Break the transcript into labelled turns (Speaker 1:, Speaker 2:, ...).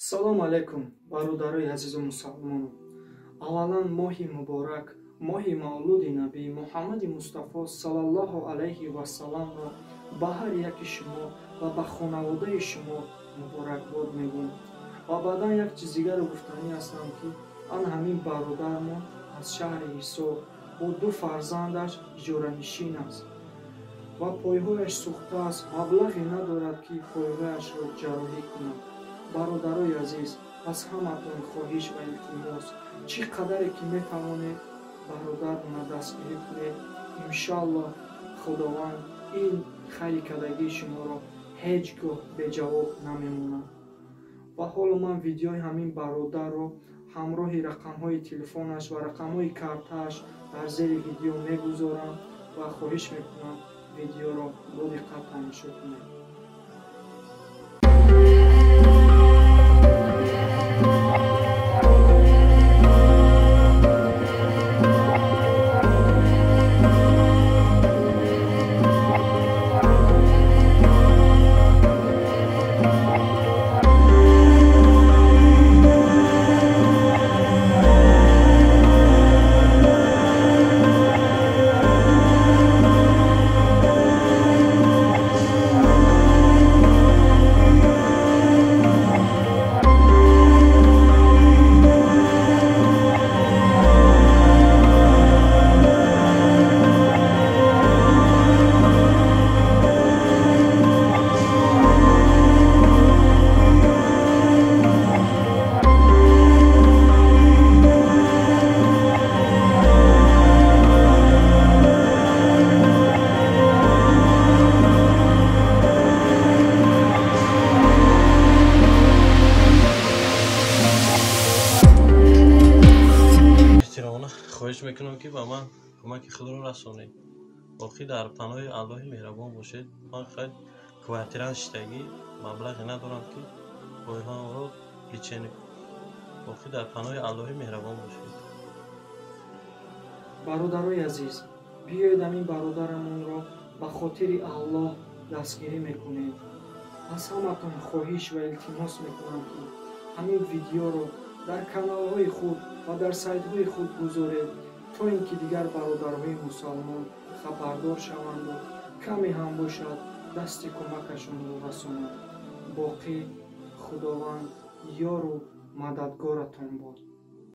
Speaker 1: Салому алейкум, бародарои азизу мусалмон. Аввалан моҳи муборак, моҳи мавлуди набӣ Муҳаммади Мустафо саллаллоҳу алайҳи ва салламро ба ҳар яки шумо ва ба хонаводаи шумо муборакбод мегӯм. Ва баъдан як чизи дигаро гуфтанӣ ҳастам ки ан ҳамин бародармон аз шаҳри Ҳисор бо ду фарзандаш иҷоранишин аст ва пойҳояш сӯхтааст, маблағе надорад ки пойҳояшро ҷарроҳӣ кунад. Бародарои азиз, аз ҳаматон хоҳиш ва илтимос, чӣ қадаре ки метавонед бародарона дастгирӣ кунед, иншоаллоҳ худованд ин хайри кардагии шуморо ҳеҷ гоҳ беҷавоб намемонад. Ва ҳоло ман видеои ҳамин бародарро ҳамроҳи рақамҳои телефонаш ва рақамҳои картааш дар зери видео мегузорам ва хоҳиш мекунам видеоро бо диққат тамошо кунед.
Speaker 2: خواهش میکنم که به من کمک خود رو رسونید. باقی در پناه الله مهربان باشید. من خیلی کوارتیران شتگی مبلغی ندارم که پایها رو پیچنی کنم. باقی در پناه الله مهربان باشید.
Speaker 1: бародарои азиз, биёед ҳамин бародарамонро ба хотири Аллоҳ дастгирӣ мекунед. аз ҳаматон хоҳиш ва илтимос мекунам ки ҳамин видеоро дар каналҳои худ ва дар сайтҳои худ гузоред, то ин ки дигар бародарҳои мусалмон хабардор шаванду каме ҳам бошад дасти кӯмакашонро расонад. боқӣ худованд ёру мададгоратон бод.